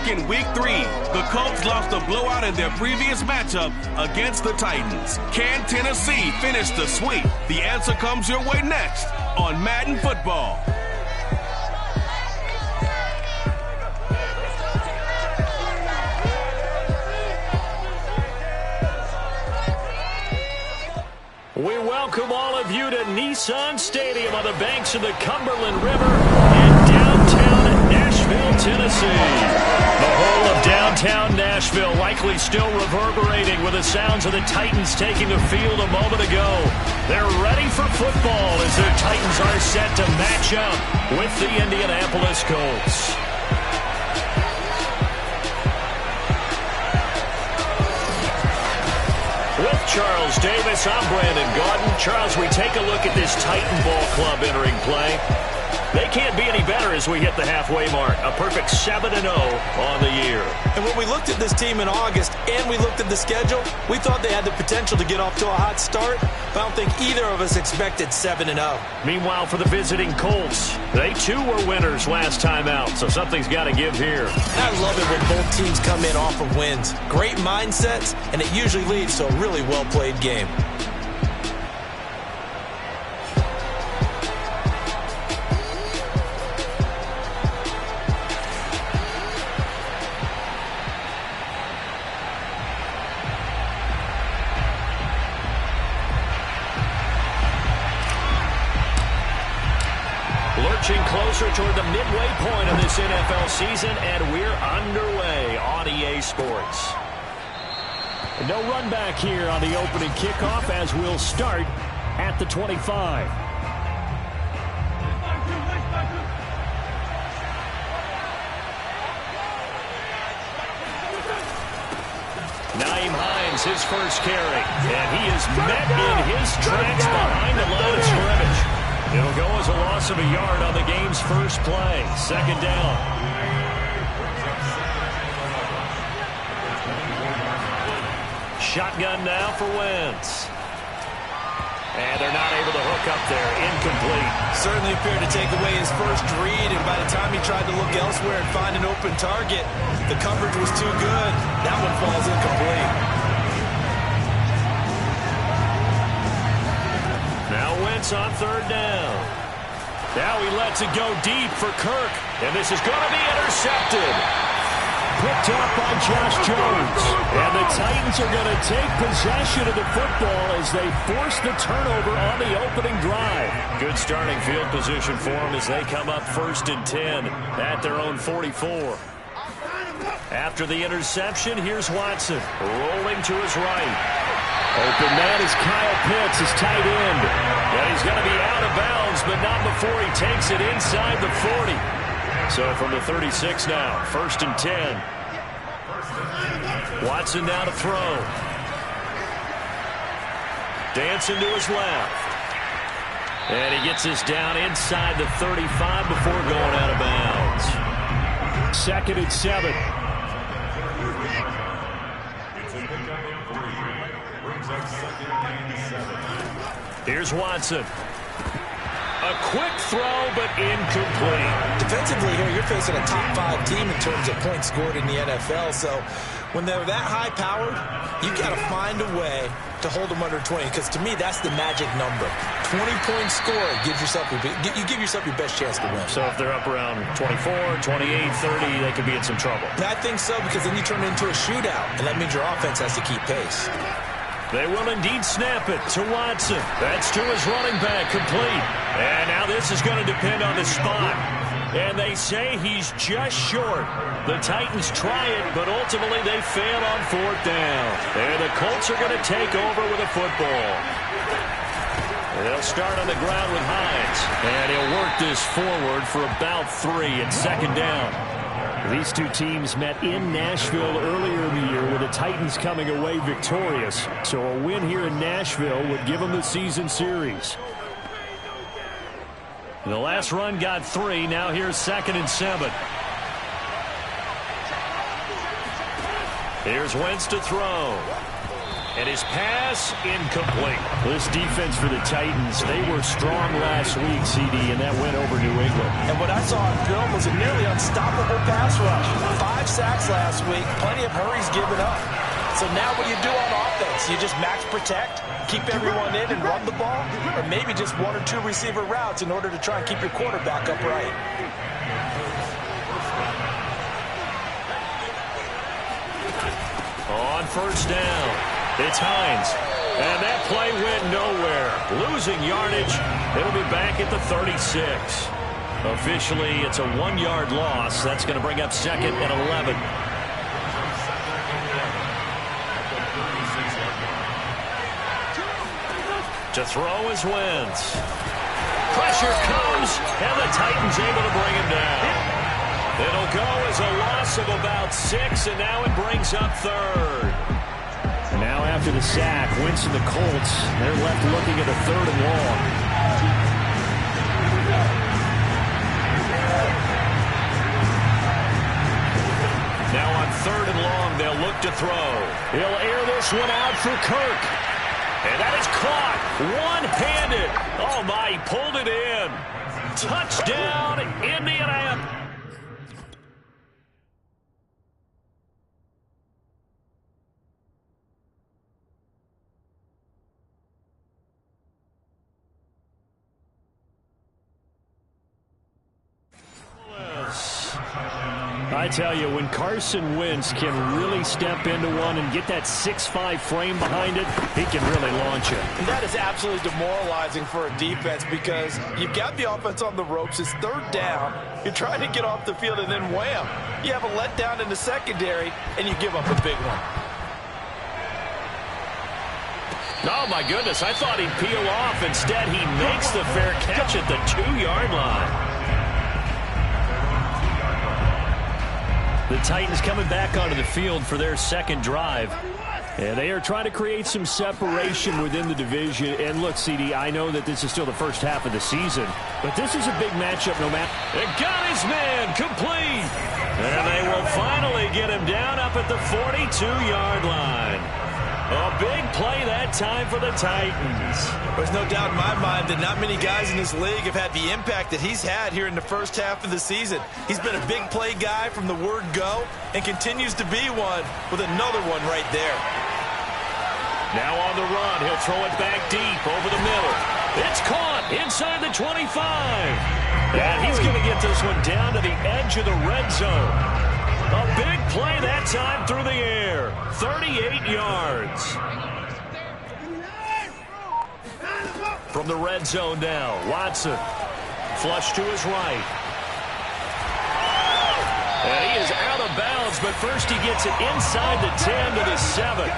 back in Week 3. The Colts lost a blowout in their previous matchup against the Titans. Can Tennessee finish the sweep? The answer comes your way next on Madden Football. We welcome all of you to Nissan Stadium on the banks of the Cumberland River in downtown Nashville, Tennessee. The whole of downtown Nashville likely still reverberating with the sounds of the Titans taking the field a moment ago. They're ready for football as their Titans are set to match up with the Indianapolis Colts. With Charles Davis, I'm Brandon Gaudin. Charles, we take a look at this Titan Ball Club entering play. They can't be any better as we hit the halfway mark. A perfect 7-0 on the year. And when we looked at this team in August and we looked at the schedule, we thought they had the potential to get off to a hot start, but I don't think either of us expected 7-0. Meanwhile, for the visiting Colts, they too were winners last time out, so something's got to give here. And I love it when both teams come in off of wins. Great mindsets, and it usually leads to a really well-played game. Lurching closer toward the midway point of this NFL season, and we're underway on EA Sports. No run back here on the opening kickoff as we'll start at the 25. Naeem Hines, his first carry, and he is met in his tracks behind the line of scrimmage. It'll go as a loss of a yard on the game's first play. Second down. Shotgun now for Wentz. And they're not able to hook up there. Incomplete. Certainly appeared to take away his first read, and by the time he tried to look elsewhere and find an open target, the coverage was too good. That one falls incomplete. Now Wentz on third down. Now he lets it go deep for Kirk. And this is going to be intercepted. Picked up by Josh Jones. And the Titans are going to take possession of the football as they force the turnover on the opening drive. Good starting field position for them as they come up 1st and 10 at their own 44. After the interception, here's Watson rolling to his right. Open man is Kyle Pitts, his tight end. And he's going to be out of bounds, but not before he takes it inside the 40. So from the 36 now, 1st and 10. Watson now to throw. Dancing to his left. And he gets this down inside the 35 before going out of bounds. 2nd and 7. Here's Watson. A quick throw, but incomplete. Defensively here, you're facing a top 5 team in terms of points scored in the NFL. So when they're that high-powered, you got to find a way to hold them under 20. Because to me, that's the magic number. 20-point score gives yourself you give yourself your best chance to win. So if they're up around 24, 28, 30, they could be in some trouble. I think so, because then you turn it into a shootout, and that means your offense has to keep pace. They will indeed snap it to Watson. That's to his running back, complete. And now this is going to depend on the spot. And they say he's just short. The Titans try it, but ultimately they fail on 4th down. And the Colts are going to take over with a football. And they'll start on the ground with Hines. And he'll work this forward for about 3 at 2nd down. These two teams met in Nashville earlier in the year with the Titans coming away victorious. So a win here in Nashville would give them the season series. The last run got 3. Now here's 2nd and 7. Here's Wentz to throw. And his pass incomplete. This defense for the Titans, they were strong last week, CD, in that win over New England. And what I saw on film was a nearly unstoppable pass rush. 5 sacks last week, plenty of hurries given up. So now what do you do on offense? You just max protect, keep everyone in and run the ball, or maybe just 1 or 2 receiver routes in order to try and keep your quarterback upright. On first down, it's Hines. And that play went nowhere. Losing yardage. It'll be back at the 36. Officially, it's a 1-yard loss. That's going to bring up 2nd and 11. To throw is Wentz. Pressure comes, and the Titans able to bring him down. It'll go as a loss of about 6, and now it brings up 3rd. Now after the sack, Wentz and the Colts, they're left looking at a 3rd and long. Now on 3rd and long, they'll look to throw. He'll air this one out for Kirk. And that is caught one-handed. Oh, my, he pulled it in. Touchdown, Indianapolis. I tell you, when Carson Wentz can really step into one and get that 6'5" frame behind it, he can really launch it. And that is absolutely demoralizing for a defense because you've got the offense on the ropes. It's 3rd down. You're trying to get off the field, and then wham, you have a letdown in the secondary, and you give up a big one. Oh, my goodness, I thought he'd peel off. Instead, he makes the fair catch at the 2-yard line. The Titans coming back onto the field for their 2nd drive. And they are trying to create some separation within the division. And look, CD, I know that this is still the first half of the season, but this is a big matchup no matter. It got his man complete. And they will finally get him down up at the 42-yard line. A big play that time for the Titans. There's no doubt in my mind that not many guys in this league have had the impact that he's had here in the first half of the season. He's been a big play guy from the word go and continues to be one with another one right there. Now on the run, he'll throw it back deep over the middle. It's caught inside the 25. And he's going to get this one down to the edge of the red zone. A big play that time through the air. 38 yards. From the red zone now, Watson. Flush to his right. And he is out of bounds, but first he gets it inside the 10 to the 7.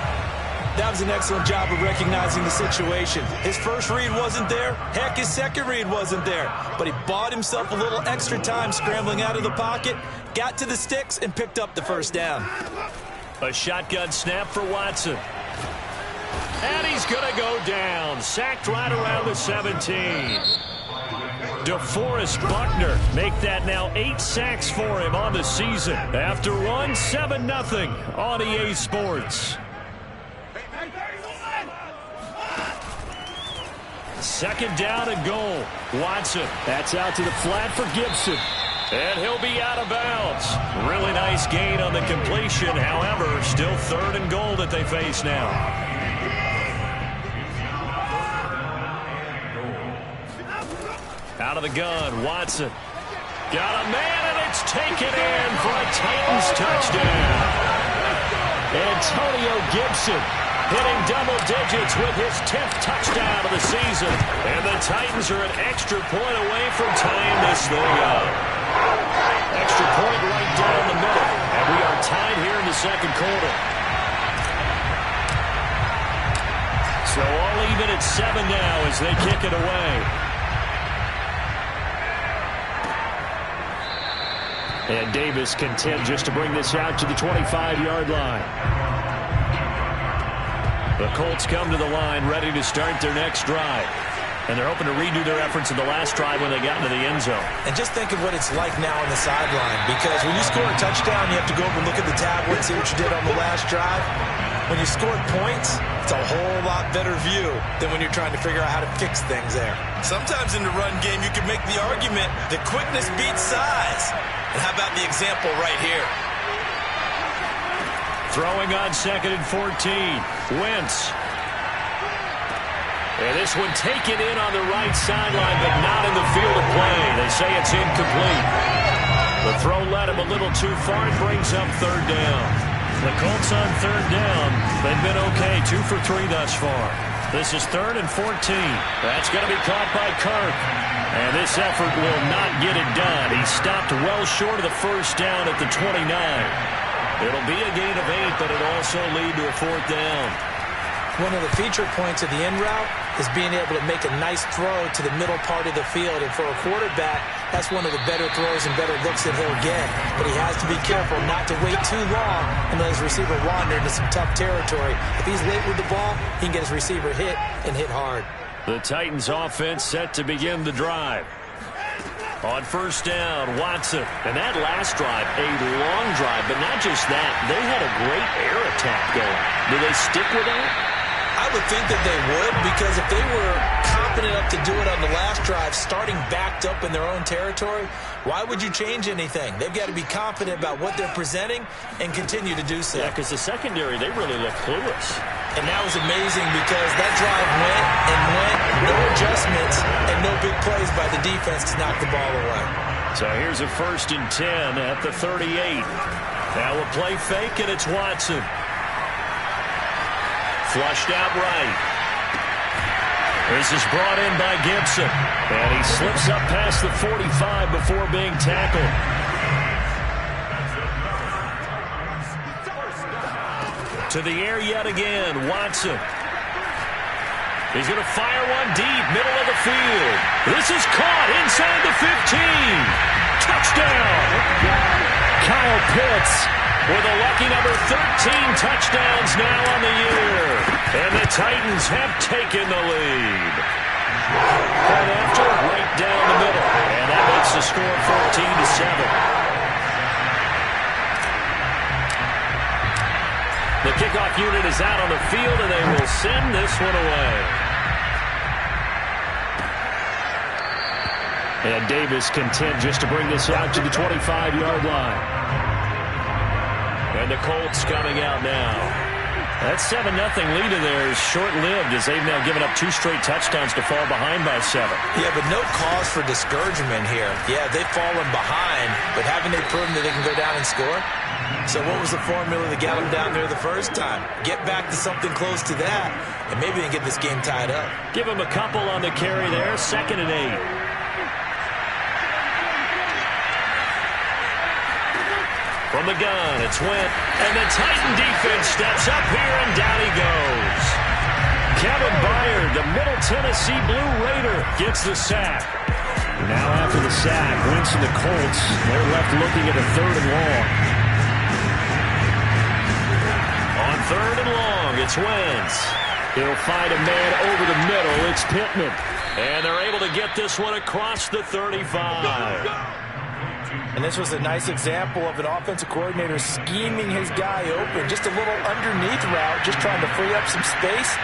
That was an excellent job of recognizing the situation. His first read wasn't there. Heck, his second read wasn't there. But he bought himself a little extra time scrambling out of the pocket, got to the sticks, and picked up the first down. A shotgun snap for Watson. And he's going to go down. Sacked right around the 17. DeForest Buckner make that now 8 sacks for him on the season. After one, 7-0 on EA Sports. 2nd down and goal. Watson. That's out to the flat for Gibson. And he'll be out of bounds. Really nice gain on the completion. However, still 3rd and goal that they face now. Out of the gun, Watson. Got a man, and it's taken in for a Titans touchdown. Antonio Gibson hitting double digits with his 10th touchdown of the season. And the Titans are an extra point away from tying this thing up. Extra point right down the middle. And we are tied here in the 2nd quarter. So all even at 7 now as they kick it away. And Davis content just to bring this out to the 25-yard line. The Colts come to the line ready to start their next drive. And they're hoping to redo their efforts in the last drive when they got into the end zone. And just think of what it's like now on the sideline. Because when you score a touchdown, you have to go over and look at the tablet, see what you did on the last drive. when you score points, it's a whole lot better view than when you're trying to figure out how to fix things there. Sometimes in the run game, you can make the argument that quickness beats size. And how about the example right here? Throwing on 2nd and 14. Wentz. And this one taken in on the right sideline, but not in the field of play. They say it's incomplete. The throw led him a little too far and brings up 3rd down. The Colts on 3rd down. They've been okay, 2 for 3 thus far. This is 3rd and 14. That's going to be caught by Kirk. And this effort will not get it done. He stopped well short of the 1st down at the 29. It'll be a gain of 8, but it'll also lead to a 4th down. One of the feature points of the in route is being able to make a nice throw to the middle part of the field. And for a quarterback, that's one of the better throws and better looks that he'll get. But he has to be careful not to wait too long and let his receiver wander into some tough territory. If he's late with the ball, he can get his receiver hit and hit hard. The Titans offense set to begin the drive. On 1st down, Watson. And that last drive, a long drive, but not just that. They had a great air attack going. Do they stick with that? I would think that they would, because if they were confident enough to do it on the last drive, starting backed up in their own territory, why would you change anything? They've got to be confident about what they're presenting and continue to do so. Yeah, because the secondary, they really look clueless. And that was amazing because that drive went and went, no adjustments, and no big plays by the defense to knock the ball away. So here's a 1st and 10 at the 38. Now a play fake, and it's Watson. Flushed out right. This is brought in by Gibson. And he slips up past the 45 before being tackled. To the air yet again, Watson. He's going to fire one deep, middle of the field. This is caught inside the 15. Touchdown. Kyle Pitts with a lucky number 13 touchdowns now on the year. And the Titans have taken the lead. And after, right down the middle. And that makes the score 14-7. The kickoff unit is out on the field, and they will send this one away. And Davis content just to bring this out to the 25-yard line. And the Colts coming out now. That 7-0 lead of theirs is short-lived as they've now given up 2 straight touchdowns to fall behind by 7. Yeah, but no cause for discouragement here. Yeah, they've fallen behind, but haven't they proven that they can go down and score? So what was the formula that got them down there the first time? Get back to something close to that, and maybe they can get this game tied up. Give them a couple on the carry there, 2nd and 8. From the gun, it's Wentz. And the Titan defense steps up here, and down he goes. Kevin Byard, the Middle Tennessee Blue Raider, gets the sack. Now after the sack, Wentz and the Colts, they're left looking at a 3rd and long. On 3rd and long, it's Wentz. He'll find a man over the middle. It's Pittman. And they're able to get this one across the 35. And this was a nice example of an offensive coordinator scheming his guy open. Just a little underneath route, just trying to free up some space.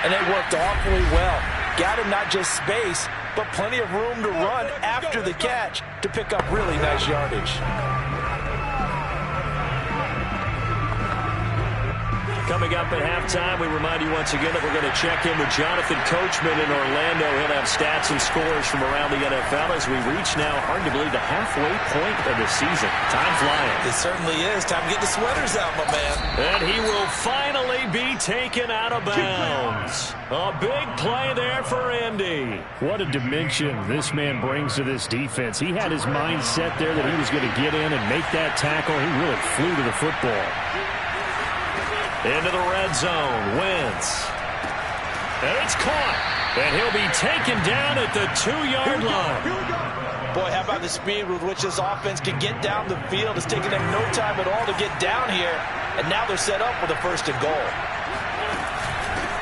And it worked awfully well. Got him not just space, but plenty of room to run after the catch to pick up really nice yardage. Coming up at halftime, we remind you once again that we're going to check in with Jonathan Coachman in Orlando. He'll have stats and scores from around the NFL as we reach now, hard to believe, the halfway point of the season. Time flying. It certainly is. Time to get the sweaters out, my man. And he will finally be taken out of bounds. A big play there for Indy. What a dimension this man brings to this defense. He had his mind set there that he was going to get in and make that tackle. He really flew to the football. Into the red zone, Wentz. And it's caught. And he'll be taken down at the 2-yard line. Boy, how about the speed with which this offense can get down the field? It's taken them no time at all to get down here. And now they're set up with a 1st and goal.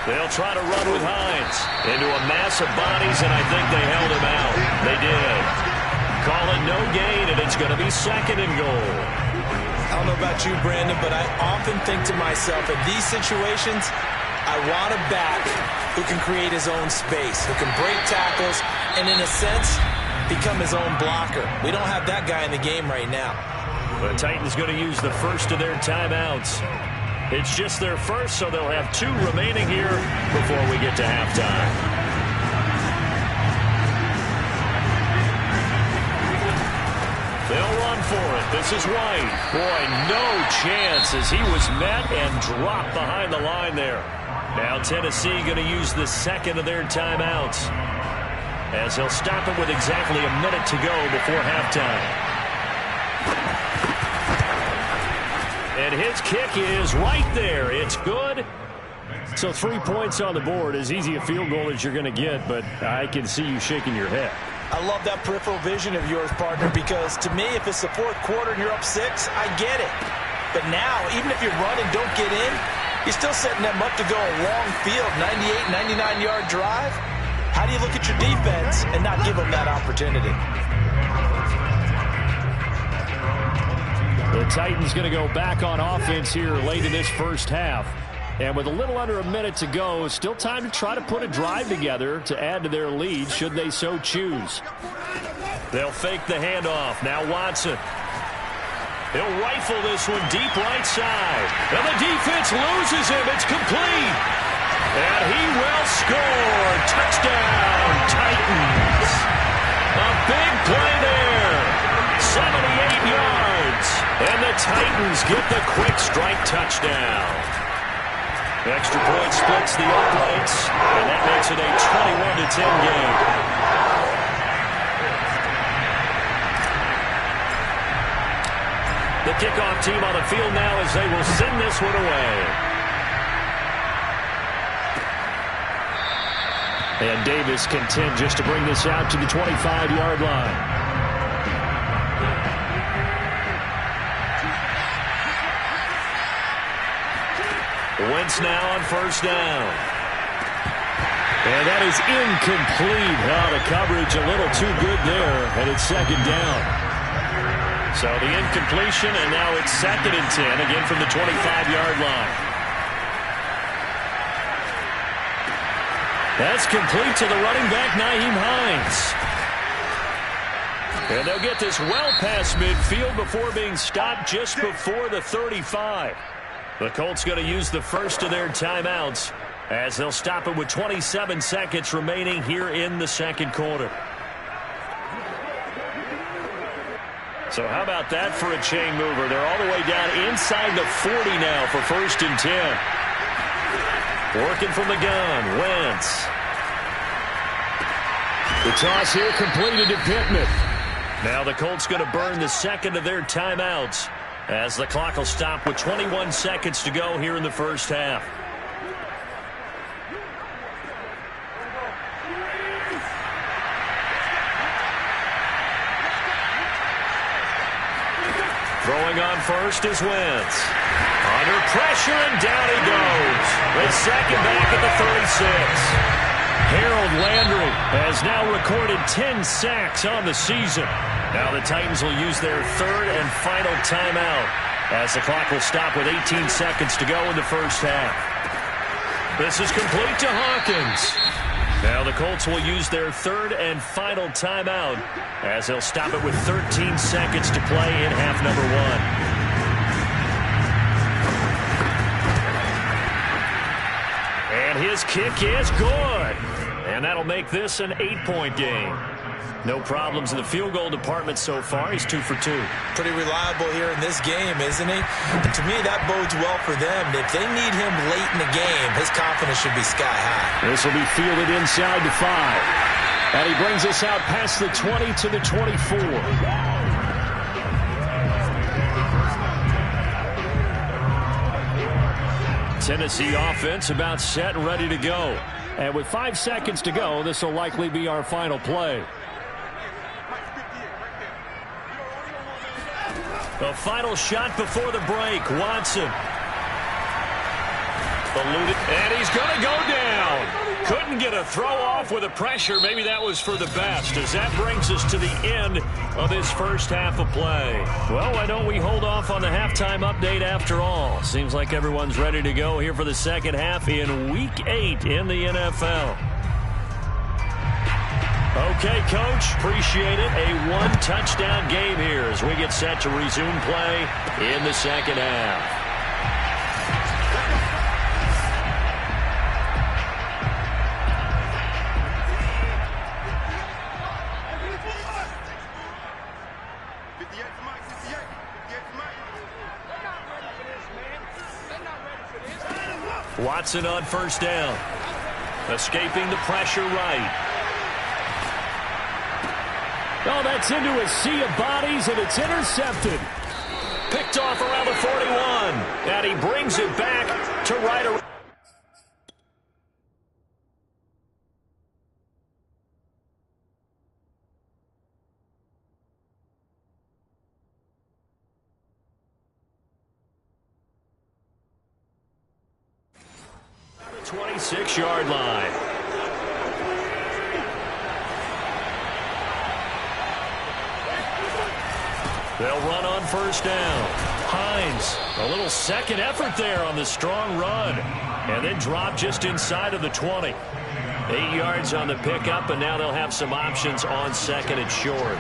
They'll try to run with Hines into a mass of bodies, and I think they held him out. They did. They'll call it no gain, and it's going to be 2nd and goal. I don't know about you, Brandon, but I often think to myself, in these situations, I want a back who can create his own space, who can break tackles, and in a sense, become his own blocker. We don't have that guy in the game right now. The Titans going to use the first of their timeouts. It's just their first, so they'll have 2 remaining here before we get to halftime. They'll run for it. This is White. Boy, no chance as he was met and dropped behind the line there. Now Tennessee going to use the second of their timeouts as they'll stop it with exactly a minute to go before halftime. And his kick is right there. It's good. So 3 points on the board, as easy a field goal as you're going to get, but I can see you shaking your head. I love that peripheral vision of yours, partner, because to me, if it's the 4th quarter and you're up 6, I get it. But now, even if you run and don't get in, you're still setting them up to go a long field, 98, 99-yard drive. How do you look at your defense and not give them that opportunity? The Titans going to go back on offense here late in this first half. And with a little under a minute to go, still time to try to put a drive together to add to their lead should they so choose. They'll fake the handoff. Now Watson. He'll rifle this one deep right side. And the defense loses him. It's complete. And he will score. Touchdown, Titans. A big play there. 78 yards. And the Titans get the quick strike touchdown. Extra point splits the uprights, and that makes it a 21-10 game. The kickoff team on the field now as they will send this one away. And Davis content just to bring this out to the 25-yard line. Wentz now on first down. And that is incomplete. Oh, the coverage a little too good there, and it's 2nd down. So the incompletion, and now it's 2nd and 10, again from the 25-yard line. That's complete to the running back, Nyheim Hines. And they'll get this well past midfield before being stopped just before the 35. The Colts going to use the first of their timeouts as they'll stop it with 27 seconds remaining here in the 2nd quarter. So how about that for a chain mover? They're all the way down inside the 40 now for 1st and 10. Working from the gun, Wentz. The toss here completed to Pittman. Now the Colts going to burn the second of their timeouts as the clock will stop with 21 seconds to go here in the first half. Throwing on first is Wentz. Under pressure, and down he goes. The second back at the 36. Harold Landry has now recorded 10 sacks on the season. Now the Titans will use their 3rd and final timeout as the clock will stop with 18 seconds to go in the first half. This is complete to Hawkins. Now the Colts will use their 3rd and final timeout as they'll stop it with 13 seconds to play in half number 1. And his kick is good. And that'll make this an 8-point game. No problems in the field goal department so far. He's 2 for 2. Pretty reliable here in this game, isn't he? And to me, that bodes well for them. If they need him late in the game, his confidence should be sky high. This will be fielded inside the 5. And he brings us out past the 20 to the 24. Tennessee offense about set and ready to go. And with 5 seconds to go, this will likely be our final play. The final shot before the break. Watson. Eluded, and he's going to go down. Couldn't get a throw off with the pressure. Maybe that was for the best, as that brings us to the end of this first half of play. Well, why don't we hold off on the halftime update after all? Seems like everyone's ready to go here for the second half in Week 8 in the NFL. Okay, Coach, appreciate it. A one-touchdown game here as we get set to resume play in the second half. Watson on first down. Escaping the pressure right. Oh, that's into a sea of bodies, and it's intercepted. Picked off around the 41. And he brings it back to right around. The 26-yard line. They'll run on first down. Hines, a little second effort there on the strong run. And then drop just inside of the 20. 8 yards on the pickup, and now they'll have some options on second and short.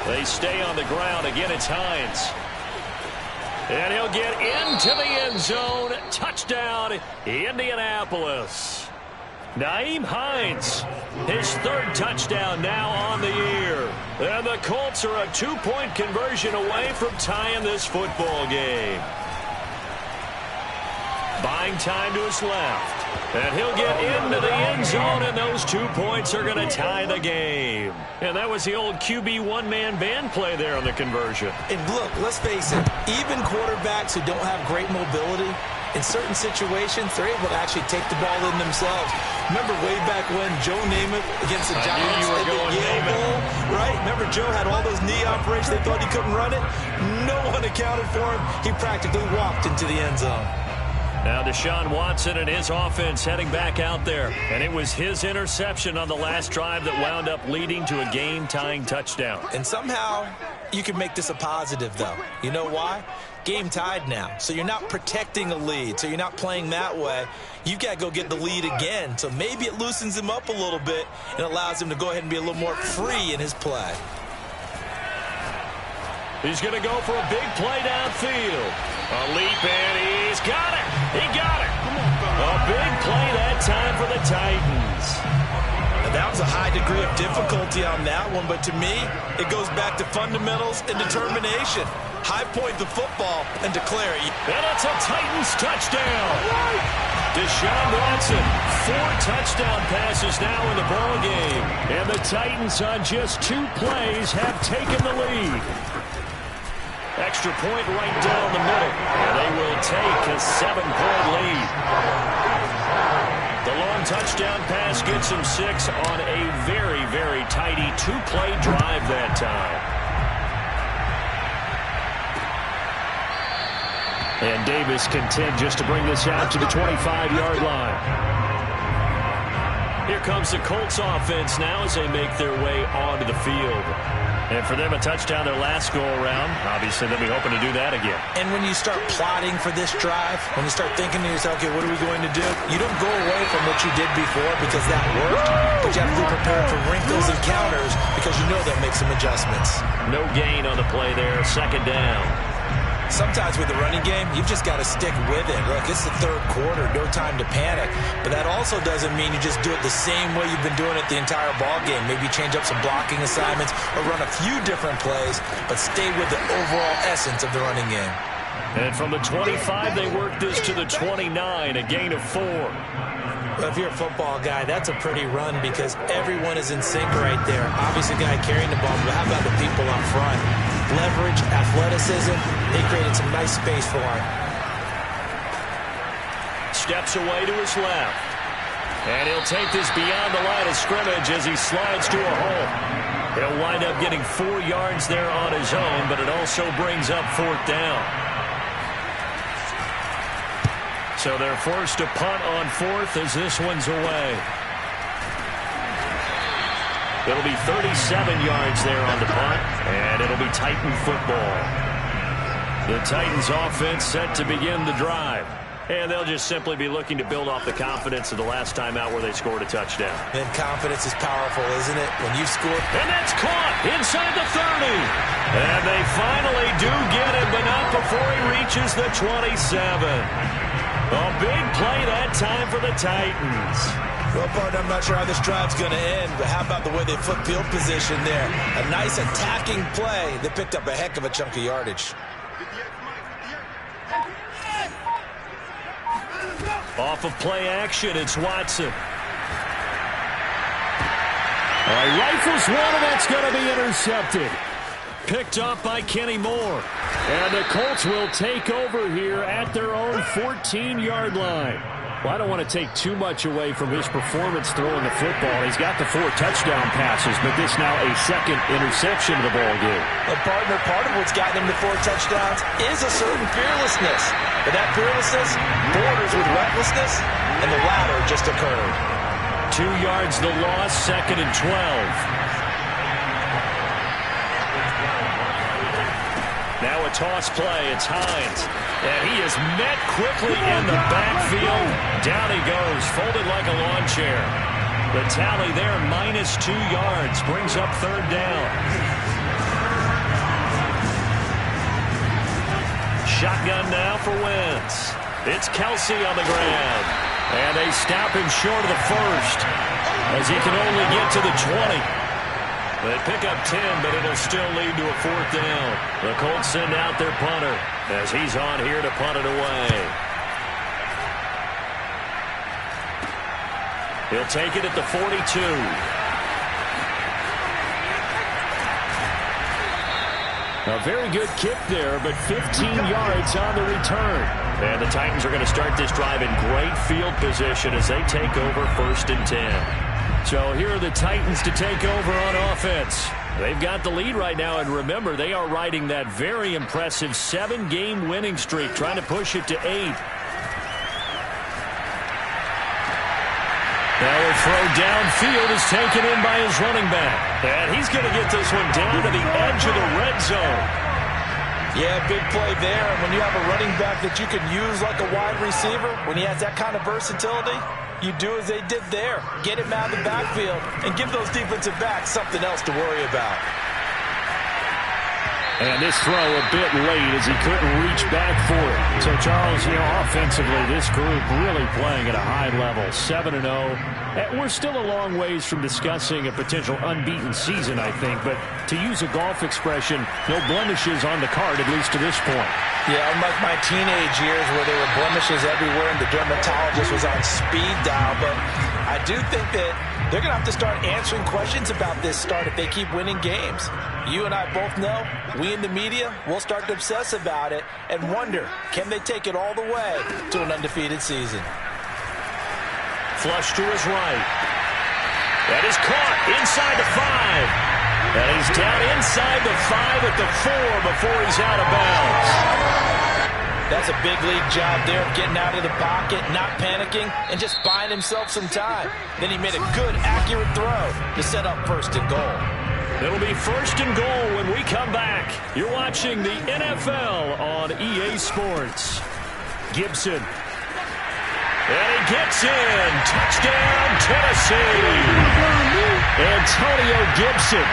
They stay on the ground. Again, it's Hines. And he'll get into the end zone. Touchdown, Indianapolis. Nyheim Hines, his third touchdown now on the year. And the Colts are a two-point conversion away from tying this football game. Buying time to his left. And he'll get into the end zone, and those 2 points are going to tie the game. And that was the old QB one-man band play there on the conversion. And look, let's face it, even quarterbacks who don't have great mobility, in certain situations, they're able to actually take the ball in themselves. Remember way back when Joe Namath against the Giants at the Yale Bowl, right? Remember Joe had all those knee operations. They thought he couldn't run it. No one accounted for him. He practically walked into the end zone. Now Deshaun Watson and his offense heading back out there. And it was his interception on the last drive that wound up leading to a game-tying touchdown. And somehow you can make this a positive, though. You know why? Game tied now. So you're not protecting a lead. So you're not playing that way. You've got to go get the lead again. So maybe it loosens him up a little bit and allows him to go ahead and be a little more free in his play. He's going to go for a big play downfield. A leap, and he's got it. He got it. A big play that time for the Titans. Now, that was a high degree of difficulty on that one, but to me, it goes back to fundamentals and determination. High point the football and declare it. And it's a Titans touchdown. Deshaun Watson, 4 touchdown passes now in the ball game. And the Titans on just 2 plays have taken the lead. Extra point right down the middle. And they will take a 7-point lead. The long touchdown pass gets him 6 on a very, very tidy 2-play drive that time. And Davis content just to bring this out to the 25-yard line. Here comes the Colts offense now as they make their way onto the field. And for them, a touchdown their last go-around. Obviously, they'll be hoping to do that again. And when you start plotting for this drive, when you start thinking to yourself, okay, what are we going to do? You don't go away from what you did before because that worked, but you have to be prepared for wrinkles and counters because you know they'll make some adjustments. No gain on the play there, second down. Sometimes with the running game, you've just got to stick with it. Look, it's the third quarter, no time to panic. But that also doesn't mean you just do it the same way you've been doing it the entire ball game. Maybe change up some blocking assignments or run a few different plays, but stay with the overall essence of the running game. And from the 25, they work this to the 29, a gain of 4. Well, if you're a football guy, that's a pretty run because everyone is in sync right there. Obviously, the guy carrying the ball, but how about the people up front? Leverage, athleticism, they created some nice space for him. Steps away to his left. And he'll take this beyond the line of scrimmage as he slides to a hole. He'll wind up getting 4 yards there on his own, but it also brings up 4th down. So they're forced to punt on fourth as this one's away. It'll be 37 yards there on the punt, and it'll be Titan football. The Titans offense set to begin the drive. And they'll just simply be looking to build off the confidence of the last time out where they scored a touchdown. And confidence is powerful, isn't it? When you score. And that's caught inside the 30. And they finally do get him, but not before he reaches the 27. A big play that time for the Titans. Well, partner, I'm not sure how this drive's going to end, but how about the way they flip field position there? A nice attacking play. They picked up a heck of a chunk of yardage. Off of play action, it's Watson. All right, rifles one, and that's going to be intercepted. Picked off by Kenny Moore. And the Colts will take over here at their own 14-yard line. Well, I don't want to take too much away from his performance throwing the football. He's got the 4 touchdown passes, but this now a second interception of the ball game. Well, partner, part of what's gotten him to 4 touchdowns is a certain fearlessness. But that fearlessness borders with recklessness, and the latter just occurred. 2 yards the loss, 2nd and 12. Now a toss play, it's Hines. And he is met quickly in the backfield. Down he goes, folded like a lawn chair. The tally there, -2 yards, brings up 3rd down. Shotgun now for Wentz. It's Kelsey on the ground. And they stop him short of the 1st, as he can only get to the 20. They pick up 10, but it'll still lead to a 4th down. The Colts send out their punter as he's on here to punt it away. He'll take it at the 42. A very good kick there, but 15 yards on the return. And the Titans are going to start this drive in great field position as they take over 1st and 10. So here are the Titans to take over on offense. They've got the lead right now, and remember, they are riding that very impressive 7-game winning streak, trying to push it to 8. Now a throw downfield is taken in by his running back. And he's going to get this one down to the edge of the red zone. Yeah, big play there. And when you have a running back that you can use like a wide receiver, when he has that kind of versatility, you do as they did there. Get him out of the backfield and give those defensive backs something else to worry about. And this throw a bit late as he couldn't reach back for it. So, Charles, offensively, this group really playing at a high level, 7-0. And we're still a long ways from discussing a potential unbeaten season, I think. But to use a golf expression, no blemishes on the card, at least to this point. Yeah, unlike my teenage years where there were blemishes everywhere and the dermatologist was on speed dial. But I do think that they're going to have to start answering questions about this start if they keep winning games. You and I both know, we in the media, will start to obsess about it and wonder, can they take it all the way to an undefeated season? Flush to his right. That is caught inside the 5. And he's down inside the 5 at the 4 before he's out of bounds. That's a big league job there of getting out of the pocket, not panicking, and just buying himself some time. Then he made a good, accurate throw to set up 1st and goal. It'll be 1st and goal when we come back. You're watching the NFL on EA Sports. Gibson. And he gets in. Touchdown, Tennessee. Antonio Gibson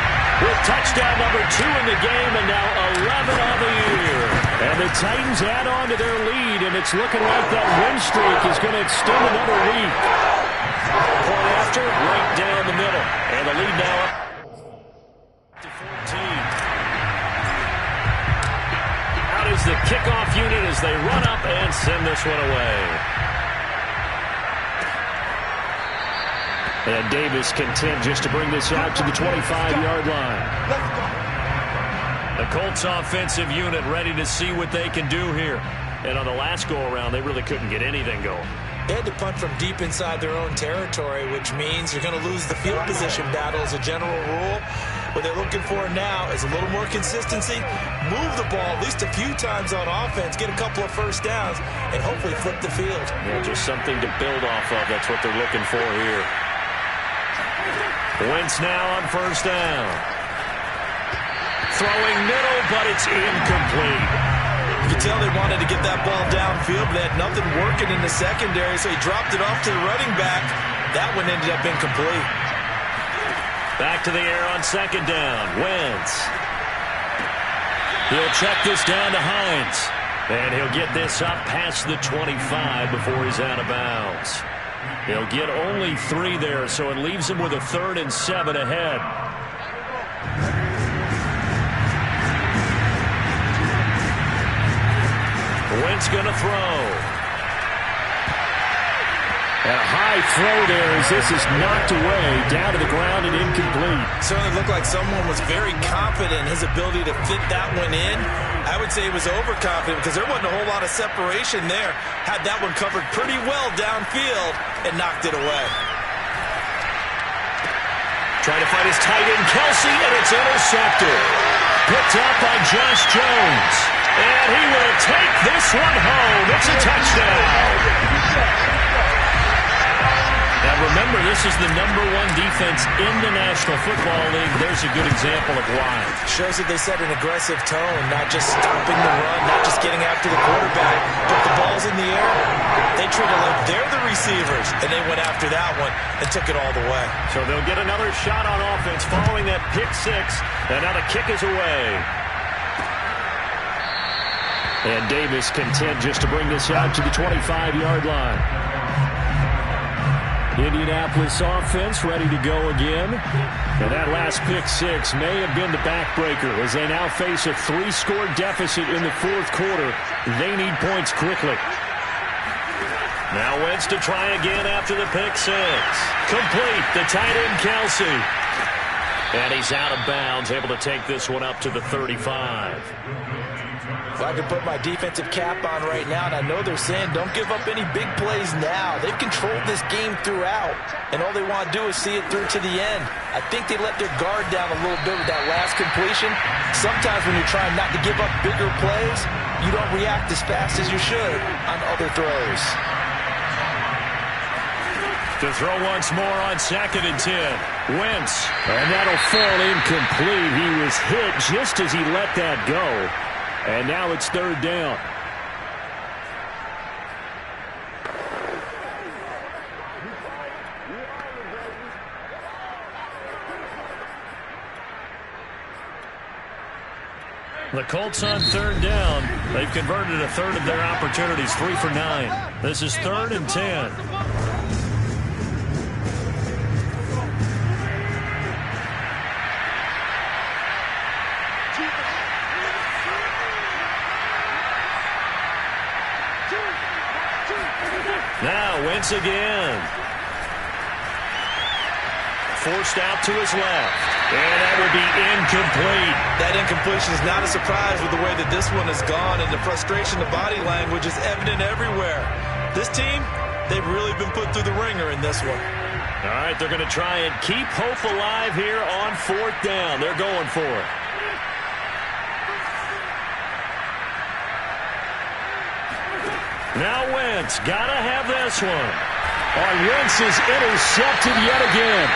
with touchdown number 2 in the game and now 11 on the year. And the Titans add on to their lead, and it's looking like that win streak is going to extend another week. Point after, right down the middle. And the lead now up to 14. Out is the kickoff unit as they run up and send this one away. And Davis content just to bring this out to the 25-yard line. The Colts offensive unit ready to see what they can do here. And on the last go-around, they really couldn't get anything going. They had to punt from deep inside their own territory, which means you're going to lose the field position battle as a general rule. What they're looking for now is a little more consistency, move the ball at least a few times on offense, get a couple of first downs, and hopefully flip the field. Yeah, just something to build off of. That's what they're looking for here. Wentz now on first down. Throwing middle, but it's incomplete. You can tell they wanted to get that ball downfield, but they had nothing working in the secondary, so he dropped it off to the running back. That one ended up incomplete. Back to the air on second down. Wentz. He'll check this down to Hines. And he'll get this up past the 25 before he's out of bounds. He'll get only 3 there, so it leaves him with a 3rd and 7 ahead. Wentz going to throw. And a high throw there as this is knocked away, down to the ground and incomplete. Certainly looked like someone was very confident in his ability to fit that one in. I would say he was overconfident because there wasn't a whole lot of separation there. Had that one covered pretty well downfield and knocked it away. Trying to find his tight end, Kelsey, and it's intercepted. Picked up by Josh Jones. And he will take this one home. It's a touchdown. Now remember, this is the #1 defense in the National Football League. There's a good example of why. Shows that they set an aggressive tone, not just stopping the run, not just getting after the quarterback, but the ball's in the air. They treat it like they're the receivers, and they went after that one and took it all the way. So they'll get another shot on offense following that pick 6, and now the kick is away. And Davis content just to bring this out to the 25-yard line. Indianapolis offense ready to go again. And that last pick 6 may have been the backbreaker as they now face a 3-score deficit in the 4th quarter. They need points quickly. Now Wentz to try again after the pick 6. Complete, the tight end Kelsey. And he's out of bounds, able to take this one up to the 35. If I could put my defensive cap on right now, and I know they're saying don't give up any big plays now. They've controlled this game throughout, and all they want to do is see it through to the end. I think they let their guard down a little bit with that last completion. Sometimes when you're trying not to give up bigger plays, you don't react as fast as you should on other throws. To throw once more on 2nd and 10. Wentz. And that'll fall incomplete. He was hit just as he let that go. And now it's 3rd down. The Colts on 3rd down. They've converted a 1/3 of their opportunities, 3 for 9. This is 3rd and 10. Now Wentz again. Forced out to his left. And that will be incomplete. That incompletion is not a surprise with the way that this one has gone, and the frustration, the body language is evident everywhere. This team, they've really been put through the ringer in this one. All right, they're going to try and keep hope alive here on 4th down. They're going for it. Now Wentz, gotta have this one. Wentz is intercepted yet again.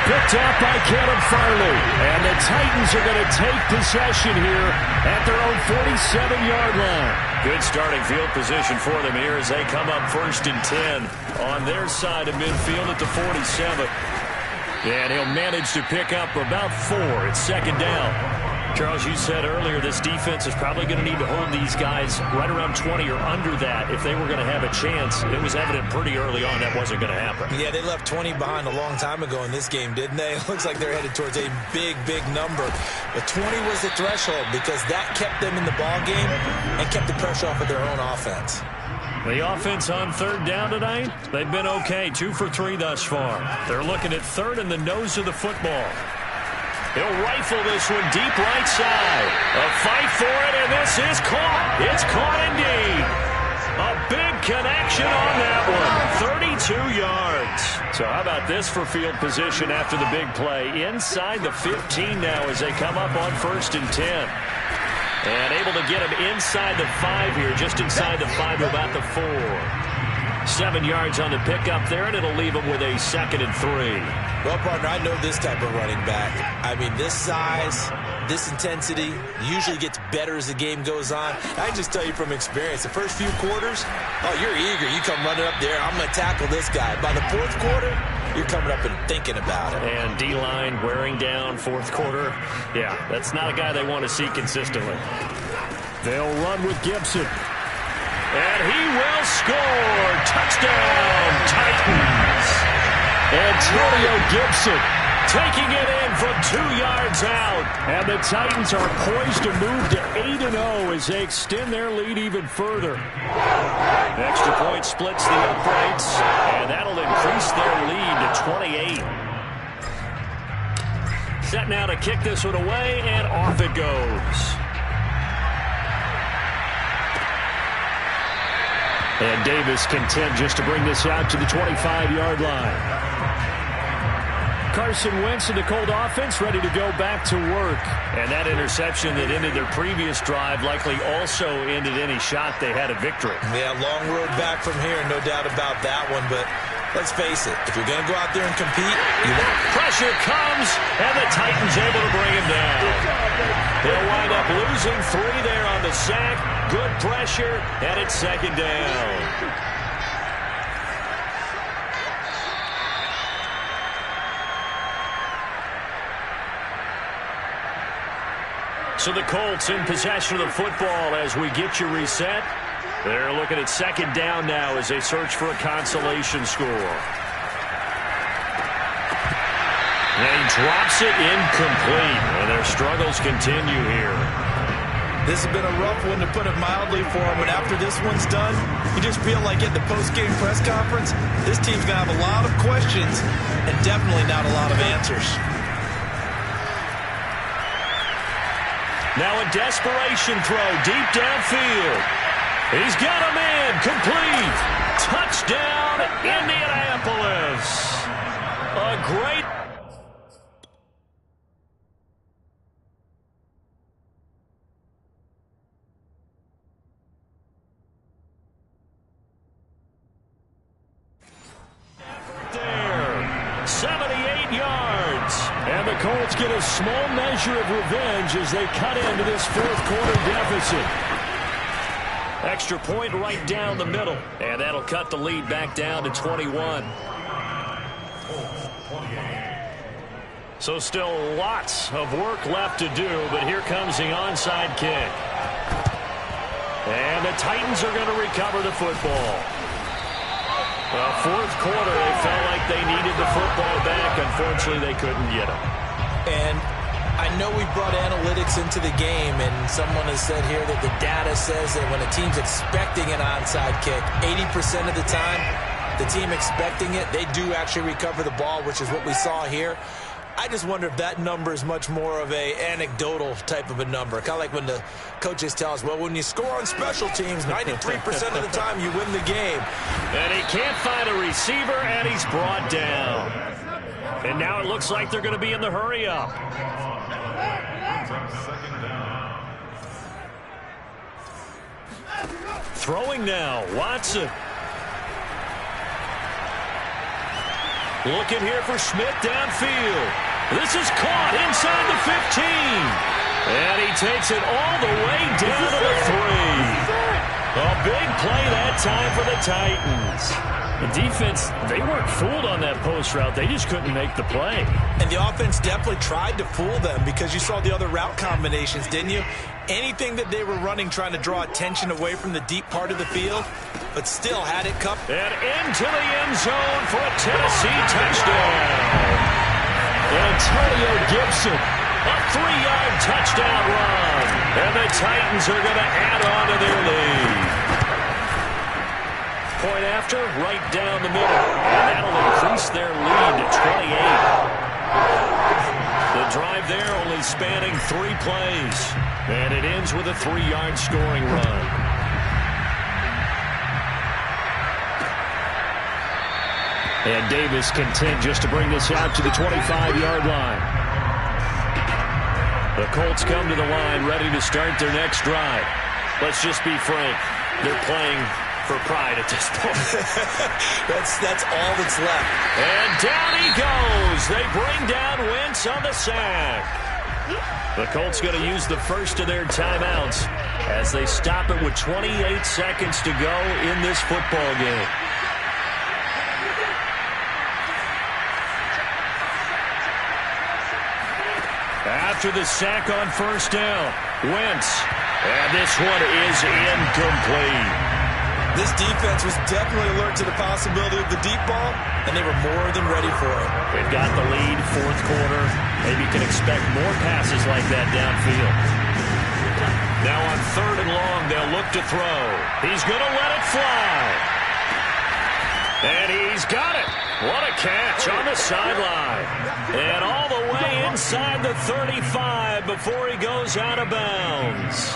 Picked up by Caleb Farley. And the Titans are going to take possession here at their own 47-yard line. Good starting field position for them here as they come up 1st and 10 on their side of midfield at the 47. And he'll manage to pick up about 4 at 2nd down. Charles, you said earlier this defense is probably going to need to hold these guys right around 20 or under that if they were going to have a chance. It was evident pretty early on that wasn't going to happen. Yeah, they left 20 behind a long time ago in this game, didn't they? It looks like they're headed towards a big, big number. But 20 was the threshold because that kept them in the ball game and kept the pressure off of their own offense. The offense on 3rd down tonight, they've been okay, 2 for 3 thus far. They're looking at 3rd in the nose of the football. He'll rifle this one deep right side. A fight for it, and this is caught. It's caught indeed. A big connection on that one. 32 yards. So how about this for field position after the big play? Inside the 15 now as they come up on 1st and 10. And able to get him inside the 5 here, just inside the 5 to about the 4. 7 yards on the pickup there, and it'll leave him with a 2nd and 3. Well, partner, I know this type of running back. I mean, this size, this intensity usually gets better as the game goes on. I can just tell you from experience, the first few quarters, oh, you're eager. You come running up there, I'm going to tackle this guy. By the 4th quarter, you're coming up and thinking about it. And D-line wearing down 4th quarter. Yeah, that's not a guy they want to see consistently. They'll run with Gibson. And he will score. Touchdown, Titans. Antonio Gibson taking it in from 2 yards out. And the Titans are poised to move to 8-0 as they extend their lead even further. Extra point splits the uprights, and that'll increase their lead to 28. Set now to kick this one away, and off it goes. And Davis content just to bring this out to the 25-yard line. Carson Wentz and the Colt offense ready to go back to work. And that interception that ended their previous drive likely also ended any shot they had at victory. Yeah, long road back from here, no doubt about that one. But let's face it, if you're going to go out there and compete, pressure comes, and the Titans able to bring him down. They'll wind up losing 3 there on the sack. Good pressure, and it's 2nd down. So the Colts in possession of the football as we get you reset. They're looking at 2nd down now as they search for a consolation score. And he drops it incomplete, and their struggles continue here. This has been a rough one, to put it mildly, for him. But after this one's done, you just feel like at the post-game press conference, this team's going to have a lot of questions and definitely not a lot of answers. Now a desperation throw deep downfield. He's got him in. Complete. Touchdown, Indianapolis. A great... there. 78 yards. And the Colts get a small measure of revenge as they cut into this 4th quarter deficit. Extra point right down the middle. And that'll cut the lead back down to 21. So still lots of work left to do, but here comes the onside kick. And the Titans are going to recover the football. Well, 4th quarter, they felt like they needed the football back. Unfortunately, they couldn't get it. And I know we brought analytics into the game, and someone has said here that the data says that when a team's expecting an onside kick, 80% of the time, the team expecting it, they do actually recover the ball, which is what we saw here. I just wonder if that number is much more of a anecdotal type of a number. Kind of like when the coaches tell us, well, when you score on special teams, 93% of the time you win the game. And he can't find a receiver, and he's brought down. And now it looks like they're going to be in the hurry-up. Throwing now, Watson. Looking here for Smith downfield. This is caught inside the 15. And he takes it all the way down to the 3. A big play that time for the Titans. The defense, they weren't fooled on that post route. They just couldn't make the play. And the offense definitely tried to fool them because you saw the other route combinations, didn't you? Anything that they were running trying to draw attention away from the deep part of the field, but still had it covered. And into the end zone for a Tennessee touchdown. Antonio Gibson, a 3-yard touchdown run. And the Titans are going to add on to their lead. Point after, right down the middle. And that'll increase their lead to 28. The drive there only spanning 3 plays. And it ends with a 3-yard scoring run. And Davis content just to bring this out to the 25-yard line. The Colts come to the line ready to start their next drive. Let's just be frank. They're playing for pride at this point. that's all that's left. And down he goes. They bring down Wentz on the sack. The Colts going to use the first of their timeouts as they stop it with 28 seconds to go in this football game. After the sack on first down, Wentz. And this one is incomplete. This defense was definitely alert to the possibility of the deep ball, and they were more than ready for it. They've got the lead, fourth quarter. Maybe you can expect more passes like that downfield. Now on 3rd and long, they'll look to throw. He's going to let it fly. And he's got it. What a catch on the sideline. And all the way inside the 35 before he goes out of bounds.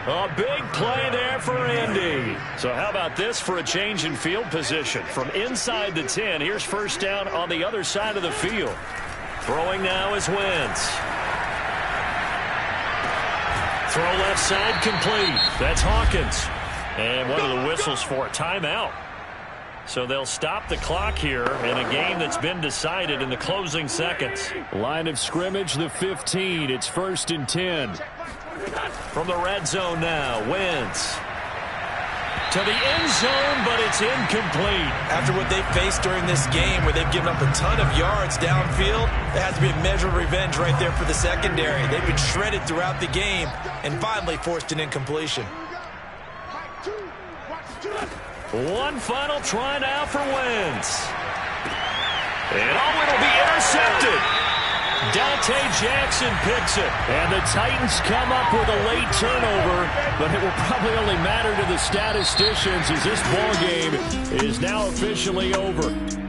A big play there for Andy. So how about this for a change in field position? From inside the 10, here's first down on the other side of the field. Throwing now is Wentz. Throw left side complete. That's Hawkins. And what are the whistles for? Timeout. So they'll stop the clock here in a game that's been decided in the closing seconds. Line of scrimmage, the 15. It's 1st and 10. From the red zone now, Wentz. To the end zone, but it's incomplete. After what they've faced during this game, where they've given up a ton of yards downfield, there has to be a measure of revenge right there for the secondary. They've been shredded throughout the game and finally forced an incompletion. One final try now for Wentz. And it'll be intercepted. Dante Jackson picks it. And the Titans come up with a late turnover, but it will probably only matter to the statisticians as this ball game is now officially over.